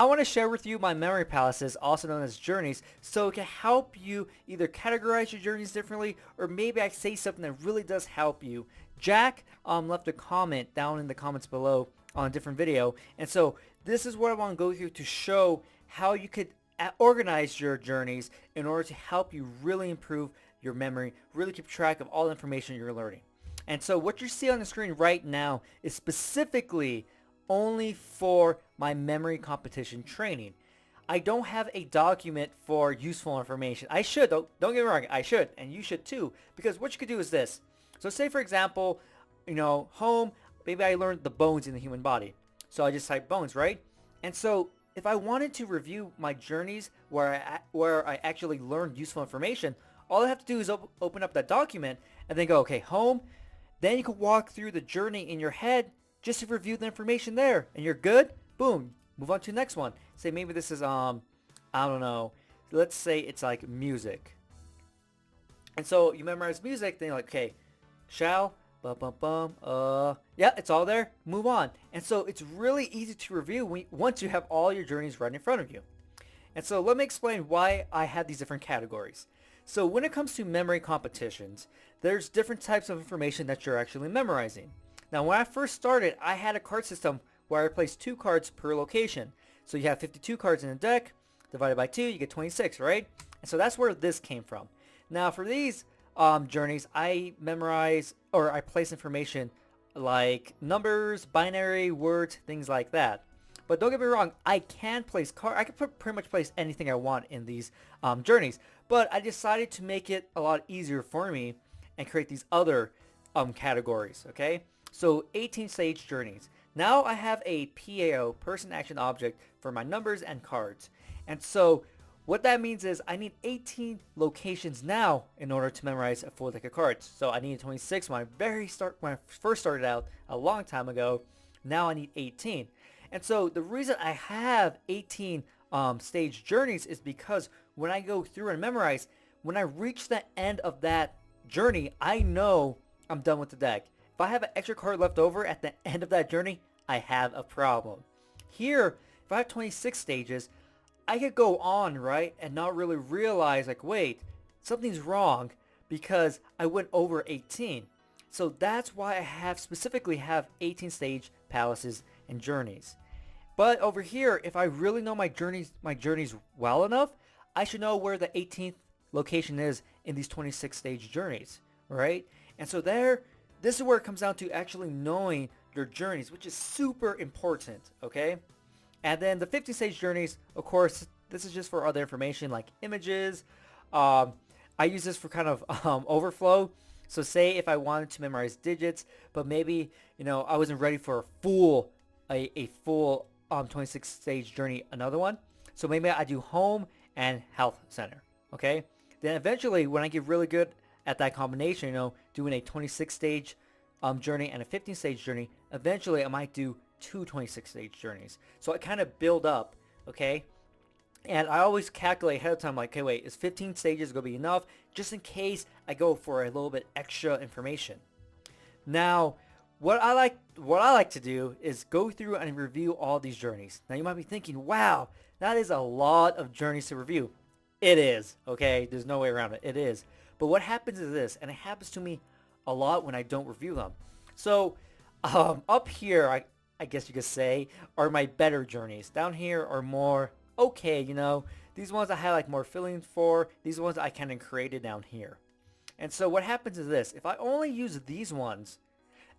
I want to share with you my memory palaces, also known as journeys, so it can help you either categorize your journeys differently, or maybe I say something that really does help you. Jack left a comment down in the comments below on a different video, and so this is what I want to go through to show how you could organize your journeys in order to help you really improve your memory, really keep track of all the information you're learning. And so what you see on the screen right now is specifically only for my memory competition training. I don't have a document for useful information. I should, don't get me wrong, I should, and you should too, because what you could do is this. So say for example, home, maybe I learned the bones in the human body. So I just type bones, right? And so if I wanted to review my journeys where I actually learned useful information, all I have to do is open up that document and then go, okay, home. Then you can walk through the journey in your head just to review the information there, and you're good. Boom. Move on to the next one. Say maybe this is I don't know. Let's say it's like music. And so you memorize music, then you're like, okay, shall, bum bum bum, yeah, it's all there. Move on. And so it's really easy to review once you have all your journeys right in front of you. And so let me explain why I have these different categories. So when it comes to memory competitions, there's different types of information that you're actually memorizing. Now when I first started, I had a card system where I placed 2 cards per location. So you have 52 cards in a deck, divided by 2, you get 26, right? And so that's where this came from. Now for these journeys, I memorize, or I place information like numbers, binary, words, things like that. But don't get me wrong, I can place cards. I can pretty much place anything I want in these journeys. But I decided to make it a lot easier for me and create these other categories, okay? So 18 stage journeys. Now I have a PAO, person action object, for my numbers and cards. And so what that means is I need 18 locations now in order to memorize a full deck of cards. So I needed 26 when I first started out a long time ago. Now I need 18. And so the reason I have 18 stage journeys is because when I go through and memorize, when I reach the end of that journey, I know I'm done with the deck. If I have an extra card left over at the end of that journey, I have a problem. Here, if I have 26 stages, I could go on, right, and not really realize, like, wait, something's wrong because I went over 18. So that's why I specifically have 18 stage palaces and journeys. But over here, if I really know my journeys well enough, I should know where the 18th location is in these 26 stage journeys, right? And so this is where it comes down to actually knowing your journeys, which is super important, okay? And then the 50 stage journeys, of course, this is just for other information like images. I use this for kind of overflow. So say if I wanted to memorize digits, but maybe, I wasn't ready for a full 26 stage journey, another one. So maybe I do home and health center, okay? Then eventually when I get really good at that combination, doing a 26 stage journey and a 15 stage journey, eventually I might do 2 26 stage journeys. So I kind of build up, okay? And I always calculate ahead of time, like, okay, wait, is 15 stages going to be enough? Just in case I go for a little bit extra information. Now, what I like to do is go through and review all these journeys. Now you might be thinking, wow, that is a lot of journeys to review. It is, okay? There's no way around it. It is. But what happens is this, and it happens to me a lot when I don't review them. So up here, I guess you could say, are my better journeys. Down here are more okay, These ones I have like more feelings for. These ones I kind of created down here. And so what happens is this. If I only use these ones,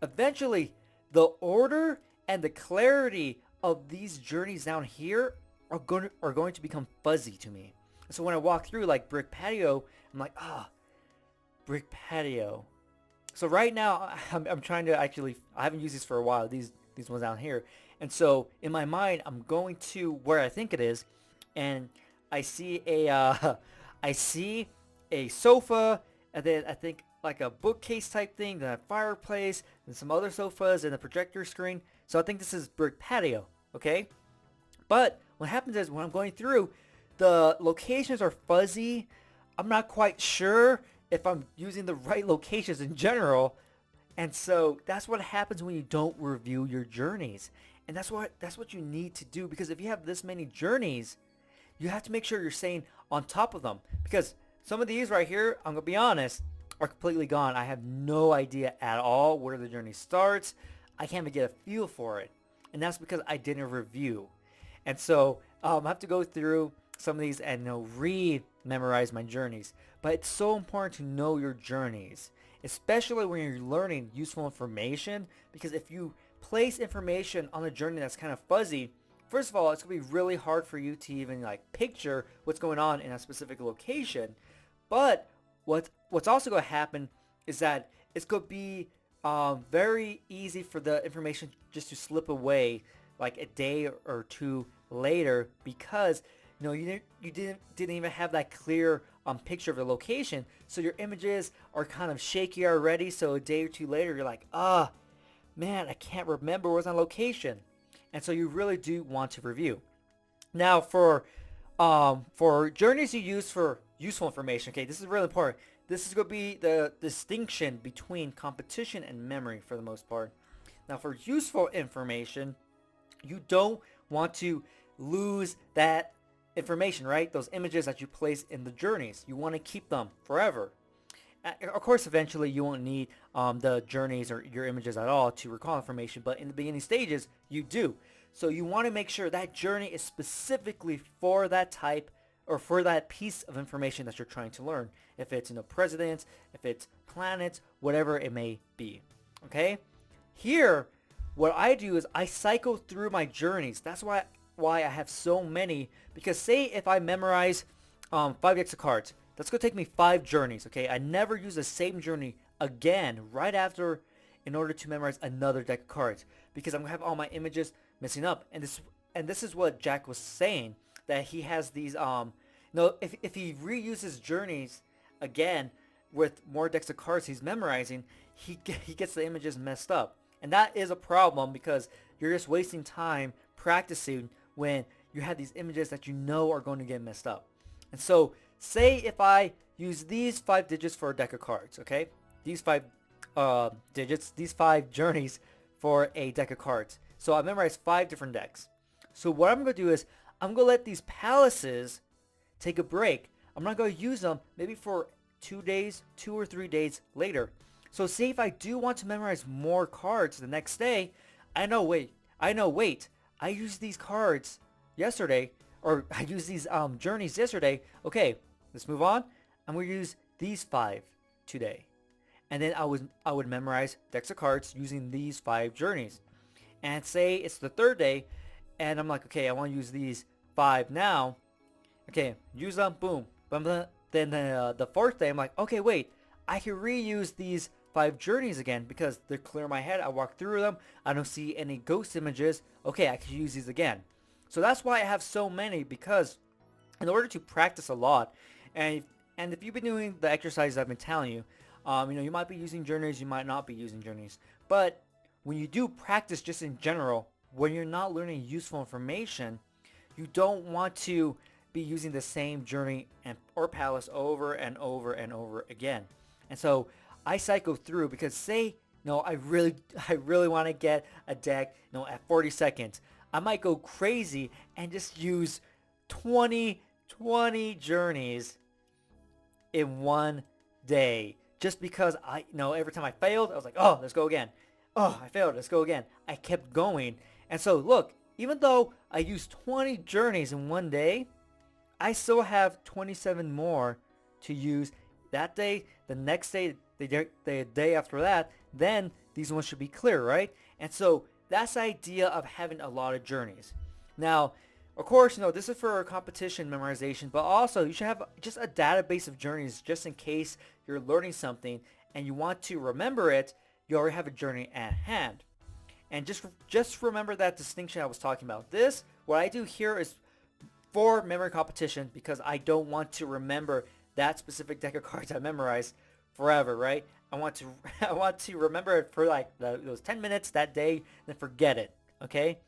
eventually the order and the clarity of these journeys down here are going to become fuzzy to me. So when I walk through like brick patio, I'm like, brick patio. So right now I'm trying to I haven't used these for a while, these ones down here. And so in my mind, I'm going to where I think it is, and I see a sofa, and then I think like a bookcase type thing, then a fireplace, and some other sofas, and a projector screen. So I think this is brick patio, okay? But what happens is when I'm going through, the locations are fuzzy. I'm not quite sure if I'm using the right locations in general. And so that's what happens when you don't review your journeys. And that's what you need to do, because if you have this many journeys, you have to make sure you're staying on top of them, because some of these right here, I'm gonna be honest, are completely gone. I have no idea at all where the journey starts. I can't even get a feel for it, and that's because I didn't review. And so I have to go through some of these and re-memorize my journeys. But it's so important to know your journeys, especially when you're learning useful information, because if you place information on a journey that's kind of fuzzy, first of all, it's going to be really hard for you to even like picture what's going on in a specific location. But what's also going to happen is that it's going to be very easy for the information just to slip away like a day or two later, because you didn't even have that clear picture of the location, so your images are kind of shaky already. So a day or two later, you're like, man, I can't remember what's on location, and so you really do want to review. Now, for journeys you use for useful information, okay, this is really important. This is going to be the distinction between competition and memory for the most part. Now, for useful information, you don't want to lose that information, right? Those images that you place in the journeys. You want to keep them forever. Of course, eventually you won't need the journeys or your images at all to recall information, but in the beginning stages, you do. So you want to make sure that journey is specifically for that type or for that piece of information that you're trying to learn. If it's presidents, if it's planets, whatever it may be. Okay? Here, what I do is I cycle through my journeys. That's why I have so many, because say if I memorize 5 decks of cards, that's going to take me 5 journeys, okay? I never use the same journey again right after in order to memorize another deck of cards, because I'm going to have all my images messing up. And this is what Jack was saying, that he has these if he reuses journeys again with more decks of cards he's memorizing, he gets the images messed up. And that is a problem, because you're just wasting time practicing when you have these images that you know are going to get messed up. And so say if I use these 5 digits for a deck of cards, okay? These 5 digits, these 5 journeys for a deck of cards. So I memorized 5 different decks. So what I'm going to do is I'm going to let these palaces take a break. I'm not going to use them maybe for 2 days, 2 or 3 days later. So say if I do want to memorize more cards the next day, I know, wait, I used these cards yesterday, or I used these journeys yesterday. Okay, let's move on. I'm going to use these 5 today. And then I would memorize decks of cards using these 5 journeys. And say it's the 3rd day, and I'm like, okay, I want to use these 5 now. Okay, use them, boom. But then the 4th day, I'm like, okay, wait, I can reuse these 5 journeys again because they're clear in my head. I walk through them. I don't see any ghost images. Okay, I can use these again. So that's why I have so many, because in order to practice a lot, and if you've been doing the exercises I've been telling you, you might be using journeys, you might not be using journeys. But when you do practice just in general, when you're not learning useful information, you don't want to be using the same journey or palace over and over and over again. And so I cycle through, because say, I really want to get a deck, at 40 seconds. I might go crazy and just use 20 journeys in one day. Just because every time I failed, I was like, oh, let's go again. Oh, I failed, let's go again. I kept going. And so look, even though I used 20 journeys in one day, I still have 27 more to use that day, the next day, the day after that. Then these ones should be clear, right? And so that's the idea of having a lot of journeys. Now, of course, this is for competition memorization, but also you should have just a database of journeys just in case you're learning something and you want to remember it. You already have a journey at hand. And just remember that distinction I was talking about. What I do here is for memory competition, because I don't want to remember that specific deck of cards I memorized forever, right? I want to remember it for like those 10 minutes that day, then forget it, okay?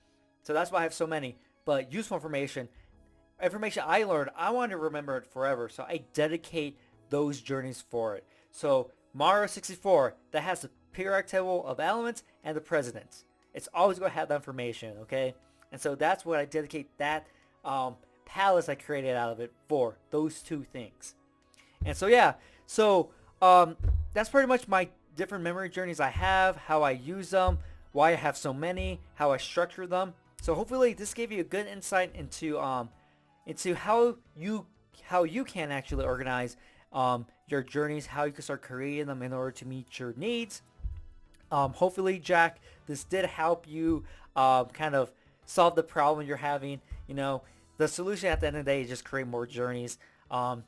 So that's why I have so many. But useful information I learned, I want to remember it forever, so I dedicate those journeys for it. So Mario 64, that has the periodic table of elements and the presidents. it's always going to have that information, okay? And so that's what I dedicate that palace I created out of it for, those two things. And so yeah, so that's pretty much my different memory journeys I have, how I use them, why I have so many, how I structure them. So hopefully this gave you a good insight into how you can actually organize your journeys, how you can start creating them in order to meet your needs. Hopefully, Jack, this did help you kind of solve the problem you're having. You know, the solution at the end of the day is just create more journeys. And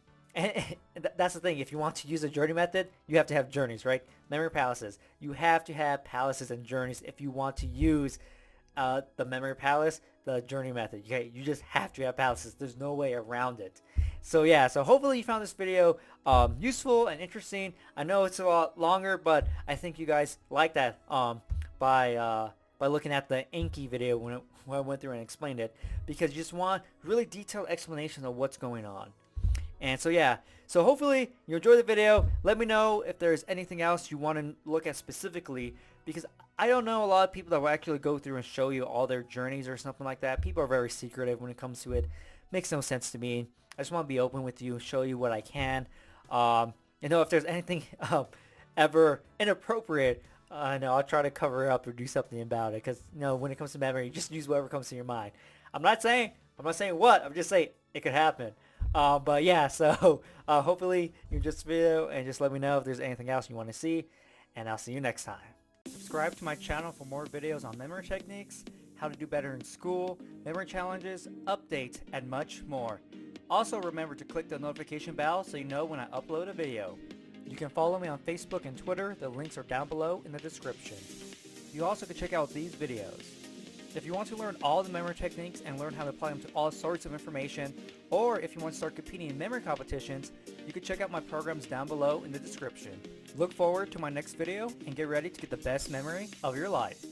that's the thing. If you want to use a journey method, you have to have journeys, right? Memory palaces. You have to have palaces and journeys if you want to use the memory palace, the journey method. Okay, you just have to have palaces. There's no way around it. So yeah, so hopefully you found this video useful and interesting. I know it's a lot longer, but I think you guys like that by looking at the Anki video when I went through and explained it, because you just want really detailed explanations of what's going on. And so yeah, so hopefully you enjoy the video. Let me know if there's anything else you want to look at specifically, because I don't know a lot of people that will actually go through and show you all their journeys or something like that. People are very secretive when it comes to it. Makes no sense to me. I just want to be open with you, show you what I can. You know, if there's anything ever inappropriate, no, I'll try to cover it up or do something about it. Because you know, when it comes to memory, you just use whatever comes to your mind. I'm not saying what. I'm just saying it could happen. But yeah, so hopefully you enjoyed this video, and just let me know if there's anything else you want to see, and I'll see you next time. Subscribe to my channel for more videos on memory techniques, how to do better in school, memory challenges, updates, and much more. Also remember to click the notification bell so you know when I upload a video. You can follow me on Facebook and Twitter. The links are down below in the description. You also can check out these videos. If you want to learn all the memory techniques and learn how to apply them to all sorts of information, or if you want to start competing in memory competitions, you can check out my programs down below in the description. Look forward to my next video and get ready to get the best memory of your life.